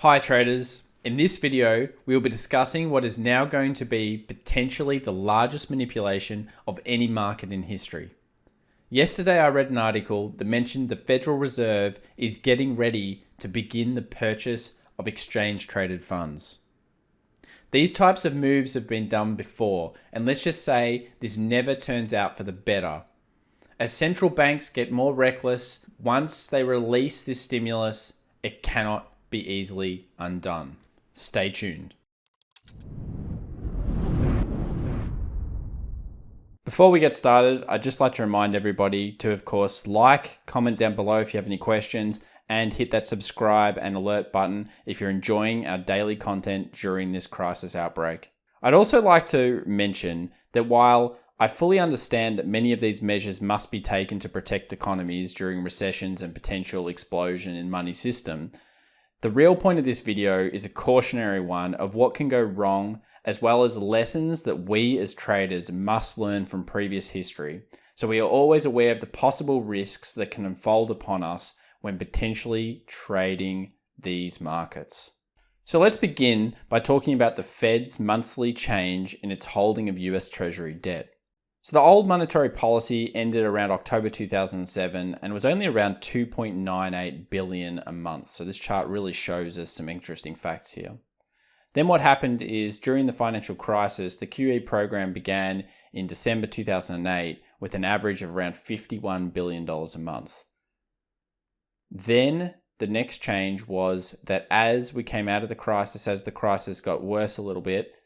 Hi traders, in this video we will be discussing what is now going to be potentially the largest manipulation of any market in history. Yesterday I read an article that mentioned the Federal Reserve is getting ready to begin the purchase of exchange traded funds. These types of moves have been done before, and let's just say this never turns out for the better. As central banks get more reckless, once they release this stimulus, it cannot be easily undone. Stay tuned. Before we get started, I'd just like to remind everybody to, of course, like, comment down below if you have any questions, and hit that subscribe and alert button if you're enjoying our daily content during this crisis outbreak. I'd also like to mention that while I fully understand that many of these measures must be taken to protect economies during recessions and potential explosion in money system, the real point of this video is a cautionary one of what can go wrong, as well as lessons that we as traders must learn from previous history, so we are always aware of the possible risks that can unfold upon us when potentially trading these markets. So let's begin by talking about the Fed's monthly change in its holding of US Treasury debt. So the old monetary policy ended around October 2007 and was only around 2.98 billion a month. So this chart really shows us some interesting facts here. Then what happened is during the financial crisis, the QE program began in December 2008 with an average of around $51 billion a month. Then the next change was that as we came out of the crisis, as the crisis got worse a little bit,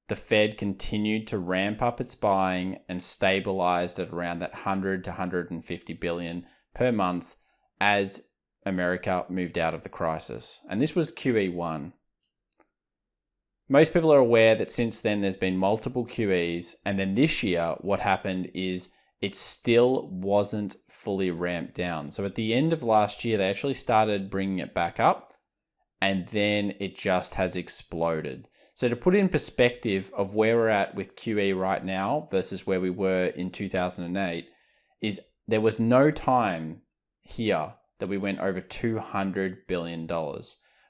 the Fed continued to ramp up its buying and stabilized at around that 100 to 150 billion per month as America moved out of the crisis. And this was QE1. Most people are aware that since then there's been multiple QEs, and then this year what happened is it still wasn't fully ramped down. So at the end of last year, they actually started bringing it back up, and then it just has exploded. So to put in perspective of where we're at with QE right now versus where we were in 2008, is there was no time here that we went over $200 billion.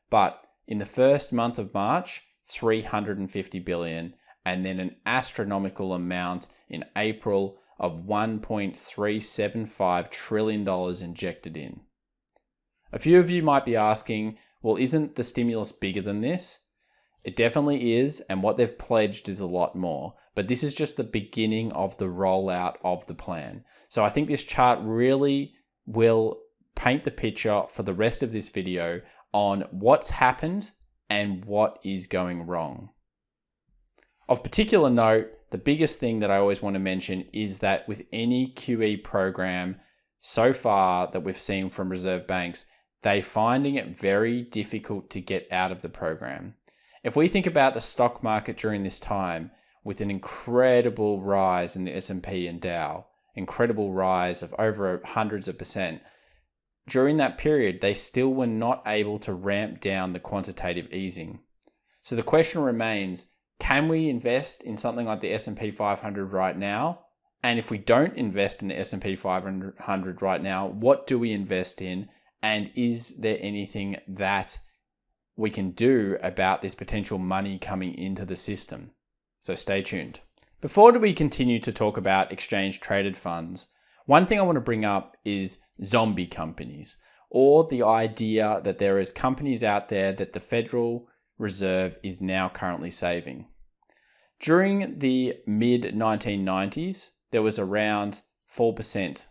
But in the first month of March, 350 billion, and then an astronomical amount in April of $1.375 trillion injected in. A few of you might be asking, well, isn't the stimulus bigger than this? It definitely is, and what they've pledged is a lot more. But this is just the beginning of the rollout of the plan. So I think this chart really will paint the picture for the rest of this video on what's happened and what is going wrong. Of particular note, the biggest thing that I always want to mention is that with any QE program so far that we've seen from reserve banks, they're finding it very difficult to get out of the program. If we think about the stock market during this time, with an incredible rise in the S&P and Dow, incredible rise of over hundreds of percent, during that period, they still were not able to ramp down the quantitative easing. So the question remains, can we invest in something like the S&P 500 right now? And if we don't invest in the S&P 500 right now, what do we invest in? And is there anything that we can do about this potential money coming into the system? So stay tuned. Before we continue to talk about exchange traded funds, one thing I want to bring up is zombie companies, or the idea that there is companies out there that the Federal Reserve is now currently saving. During the mid-1990s, there was around 4%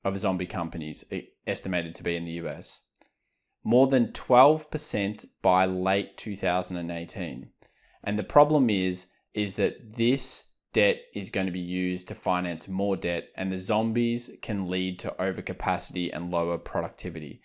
of zombie companies estimated to be in the US. More than 12% by late 2018. And the problem is that this debt is going to be used to finance more debt, and the zombies can lead to overcapacity and lower productivity.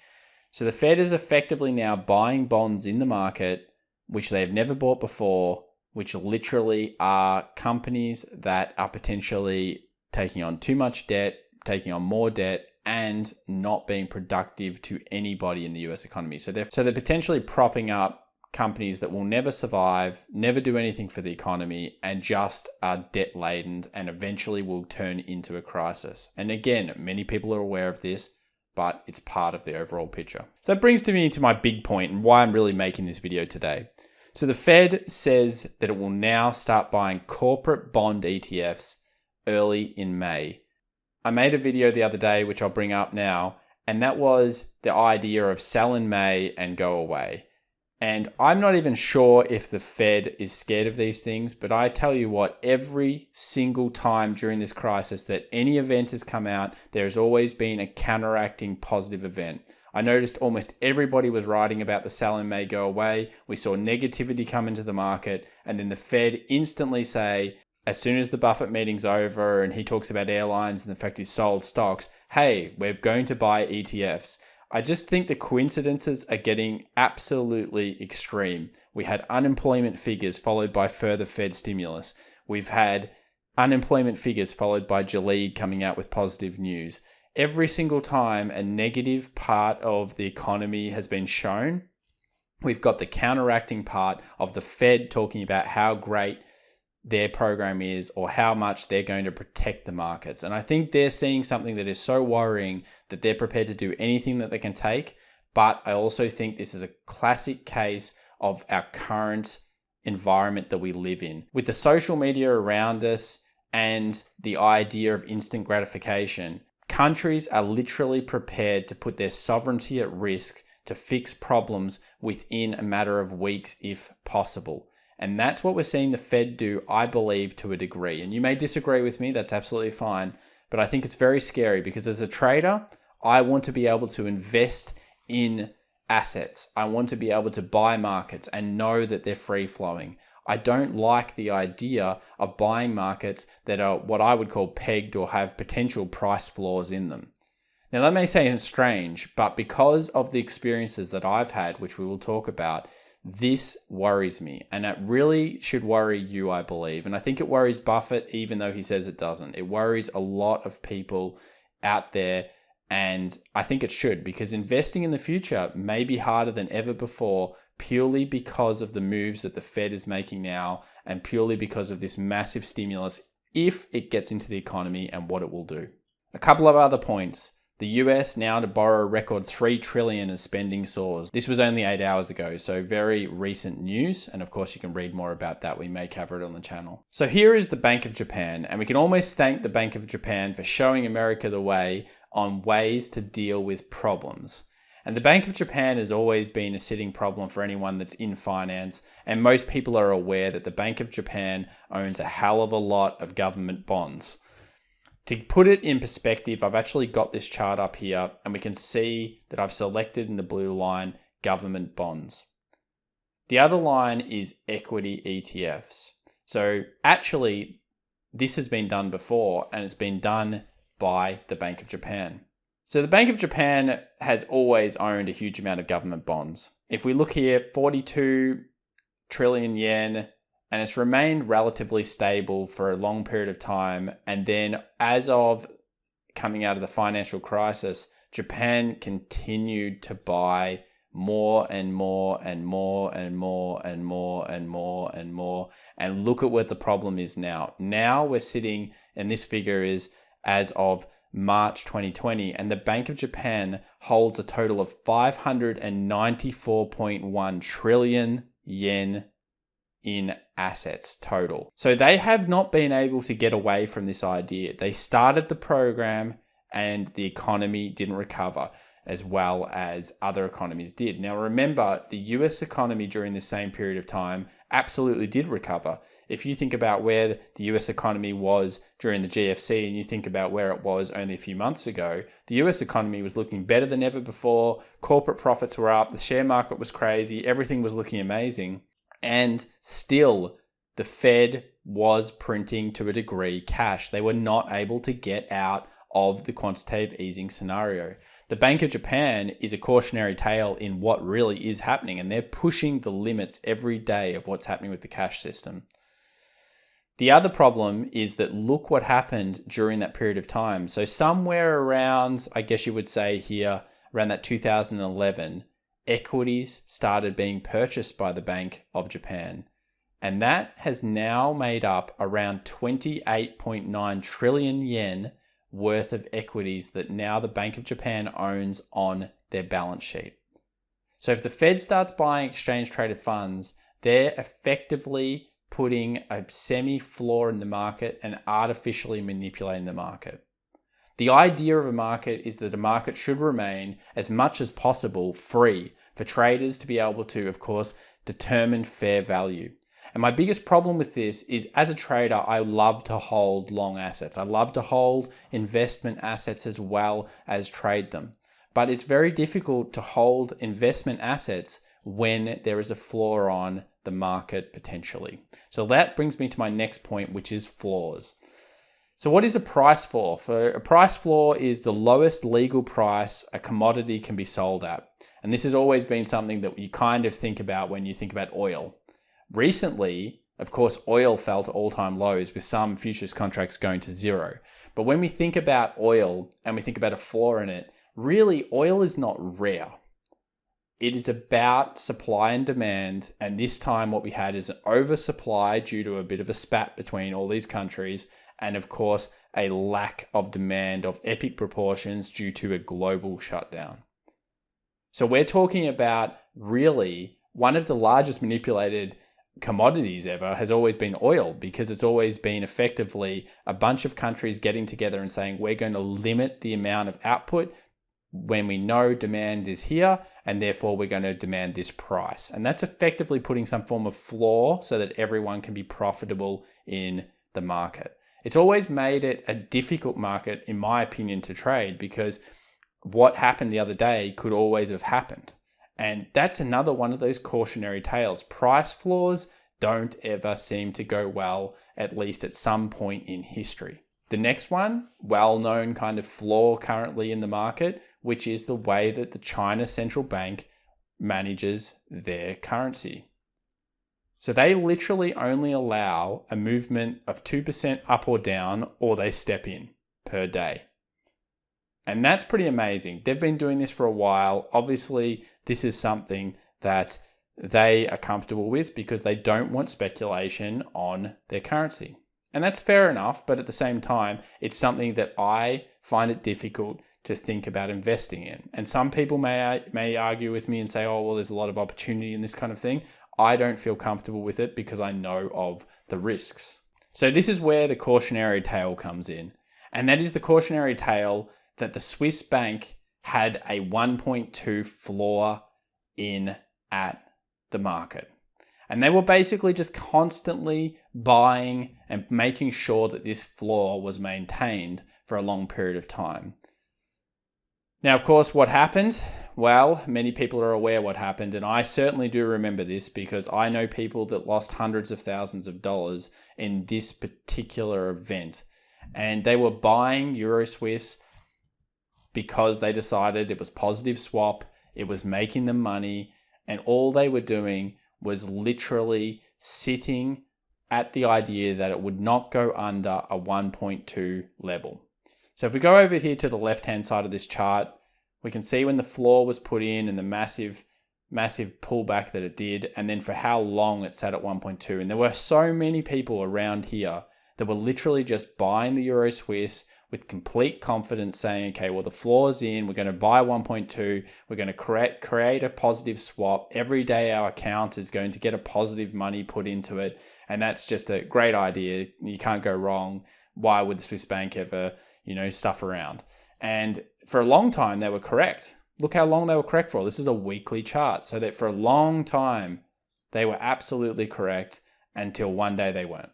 So the Fed is effectively now buying bonds in the market, which they've never bought before, which literally are companies that are potentially taking on too much debt, taking on more debt, and not being productive to anybody in the US economy. So they're potentially propping up companies that will never survive, never do anything for the economy, and just are debt laden and eventually will turn into a crisis. And again, many people are aware of this, but it's part of the overall picture. So that brings me to my big point and why I'm really making this video today. So the Fed says that it will now start buying corporate bond ETFs early in May. I made a video the other day, which I'll bring up now, and that was the idea of sell in May and go away. And I'm not even sure if the Fed is scared of these things, but I tell you what, every single time during this crisis that any event has come out, there's always been a counteracting positive event. I noticed almost everybody was writing about the sell in May, go away. We saw negativity come into the market, and then the Fed instantly say, as soon as the Buffett meeting's over and he talks about airlines and the fact he sold stocks, hey, we're going to buy ETFs. I just think the coincidences are getting absolutely extreme. We had unemployment figures followed by further Fed stimulus. We've had unemployment figures followed by Gilead coming out with positive news. Every single time a negative part of the economy has been shown, we've got the counteracting part of the Fed talking about how great their program is or how much they're going to protect the markets. And I think they're seeing something that is so worrying that they're prepared to do anything that they can take. But I also think this is a classic case of our current environment that we live in. With the social media around us and the idea of instant gratification, countries are literally prepared to put their sovereignty at risk to fix problems within a matter of weeks if possible. And that's what we're seeing the Fed do, I believe, to a degree. And you may disagree with me, that's absolutely fine. But I think it's very scary because as a trader, I want to be able to invest in assets. I want to be able to buy markets and know that they're free flowing. I don't like the idea of buying markets that are what I would call pegged or have potential price floors in them. Now that may seem strange, but because of the experiences that I've had, which we will talk about, this worries me, and it really should worry you, I believe. And I think it worries Buffett, even though he says it doesn't. It worries a lot of people out there, and I think it should, because investing in the future may be harder than ever before, purely because of the moves that the Fed is making now, and purely because of this massive stimulus, if it gets into the economy and what it will do. A couple of other points. The US now to borrow a record $3 trillion as spending soars. This was only 8 hours ago, so very recent news. And of course, you can read more about that. We may cover it on the channel. So here is the Bank of Japan, and we can almost thank the Bank of Japan for showing America the way on ways to deal with problems. And the Bank of Japan has always been a sitting problem for anyone that's in finance. And most people are aware that the Bank of Japan owns a hell of a lot of government bonds. To put it in perspective, I've actually got this chart up here, and we can see that I've selected in the blue line government bonds. The other line is equity ETFs. So actually, this has been done before, and it's been done by the Bank of Japan. So the Bank of Japan has always owned a huge amount of government bonds. If we look here, 42 trillion yen, and it's remained relatively stable for a long period of time. And then as of coming out of the financial crisis, Japan continued to buy more and more and more and more and more and more and more. And look at what the problem is now. Now we're sitting, and this figure is as of March 2020, and the Bank of Japan holds a total of 594.1 trillion yen in assets total. So they have not been able to get away from this idea. They started the program and the economy didn't recover as well as other economies did. Now remember, the US economy during the same period of time absolutely did recover. If you think about where the US economy was during the GFC and you think about where it was only a few months ago, the US economy was looking better than ever before. Corporate profits were up, the share market was crazy, everything was looking amazing. And still, the Fed was printing to a degree cash. They were not able to get out of the quantitative easing scenario. The Bank of Japan is a cautionary tale in what really is happening, and they're pushing the limits every day of what's happening with the cash system. The other problem is that look what happened during that period of time. So somewhere around, I guess you would say here, around that 2011, equities started being purchased by the Bank of Japan. And that has now made up around 28.9 trillion yen worth of equities that now the Bank of Japan owns on their balance sheet. So if the Fed starts buying exchange traded funds, they're effectively putting a semi-floor in the market and artificially manipulating the market. The idea of a market is that a market should remain as much as possible free for traders to be able to, of course, determine fair value. And my biggest problem with this is, as a trader, I love to hold long assets. I love to hold investment assets as well as trade them. But it's very difficult to hold investment assets when there is a floor on the market potentially. So that brings me to my next point, which is floors. So what is a price floor? A price floor is the lowest legal price a commodity can be sold at. And this has always been something that you kind of think about when you think about oil. Recently, of course, oil fell to all-time lows with some futures contracts going to zero. But when we think about oil and we think about a floor in it, really oil is not rare. It is about supply and demand, and this time what we had is an oversupply due to a bit of a spat between all these countries, and of course a lack of demand of epic proportions due to a global shutdown. So we're talking about really one of the largest manipulated commodities ever has always been oil, because it's always been effectively a bunch of countries getting together and saying we're going to limit the amount of output when we know demand is here, and therefore we're going to demand this price. And that's effectively putting some form of floor so that everyone can be profitable in the market. It's always made it a difficult market, in my opinion, to trade, because what happened the other day could always have happened. And that's another one of those cautionary tales. Price floors don't ever seem to go well, at least at some point in history. The next one, well-known kind of flaw currently in the market, which is the way that the China central bank manages their currency. So they literally only allow a movement of 2% up or down, or they step in per day. And that's pretty amazing. They've been doing this for a while. Obviously, this is something that they are comfortable with because they don't want speculation on their currency. And that's fair enough, but at the same time, it's something that I find it difficult to think about investing in. And some people may argue with me and say, oh, well, there's a lot of opportunity in this kind of thing. I don't feel comfortable with it because I know of the risks. So this is where the cautionary tale comes in. And that is the cautionary tale that the Swiss bank had a 1.2 floor in at the market. And they were basically just constantly buying and making sure that this floor was maintained for a long period of time. Now, of course, what happened? Well, many people are aware what happened, and I certainly do remember this because I know people that lost hundreds of thousands of dollars in this particular event. And they were buying Euro Swiss because they decided it was positive swap, it was making them money, and all they were doing was literally sitting at the idea that it would not go under a 1.2 level. So if we go over here to the left-hand side of this chart, we can see when the floor was put in and the massive pullback that it did, and then for how long it sat at 1.2. And there were so many people around here that were literally just buying the Euro Swiss with complete confidence, saying, okay, well, the floor's in, we're going to buy 1.2, we're going to create a positive swap. Every day our account is going to get a positive money put into it. And that's just a great idea. You can't go wrong. Why would the Swiss bank ever, stuff around? And for a long time, they were correct. Look how long they were correct for. This is a weekly chart. So that for a long time, they were absolutely correct until one day they weren't.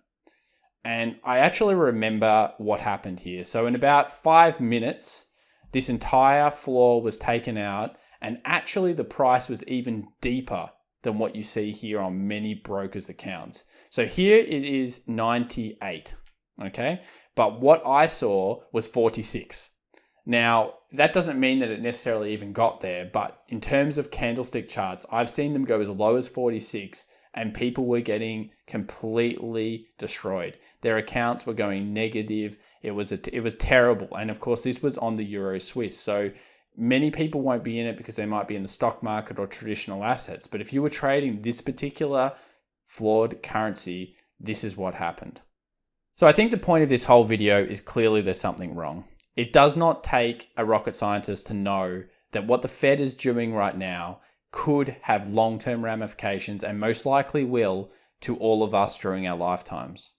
And I actually remember what happened here. So in about 5 minutes, this entire floor was taken out, and actually the price was even deeper than what you see here on many brokers' accounts. So here it is 98, okay? But what I saw was 46. Now, that doesn't mean that it necessarily even got there, but in terms of candlestick charts, I've seen them go as low as 46, and people were getting completely destroyed. Their accounts were going negative. It was terrible. And of course, this was on the Euro Swiss. So many people won't be in it because they might be in the stock market or traditional assets. But if you were trading this particular flawed currency, this is what happened. So I think the point of this whole video is clearly there's something wrong. It does not take a rocket scientist to know that what the Fed is doing right now could have long-term ramifications and most likely will to all of us during our lifetimes.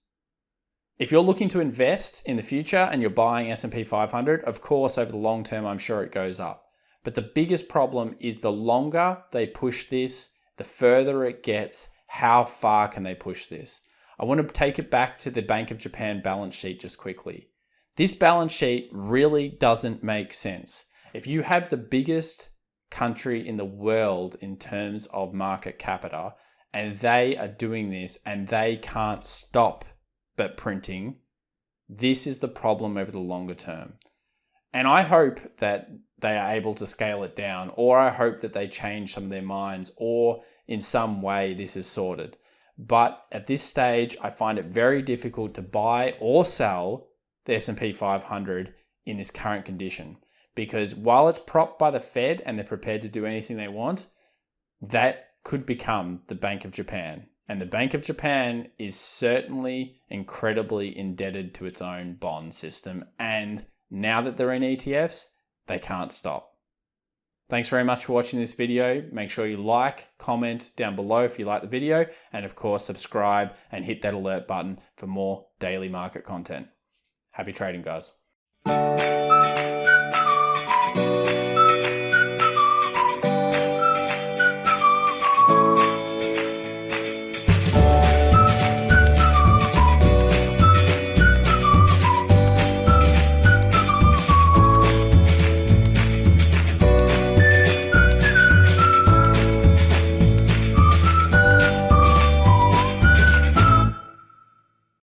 If you're looking to invest in the future and you're buying S&P 500, of course, over the long term, I'm sure it goes up. But the biggest problem is the longer they push this, the further it gets. How far can they push this? I want to take it back to the Bank of Japan balance sheet just quickly. This balance sheet really doesn't make sense. If you have the biggest country in the world in terms of market capita, and they are doing this and they can't stop but printing, this is the problem over the longer term. And I hope that they are able to scale it down, or I hope that they change some of their minds, or in some way this is sorted. But at this stage, I find it very difficult to buy or sell the S&P 500 in this current condition. Because while it's propped by the Fed and they're prepared to do anything they want, that could become the Bank of Japan. And the Bank of Japan is certainly incredibly indebted to its own bond system. And now that they're in ETFs, they can't stop. Thanks very much for watching this video. Make sure you like, comment down below if you like the video, and of course subscribe and hit that alert button for more daily market content. Happy trading, guys.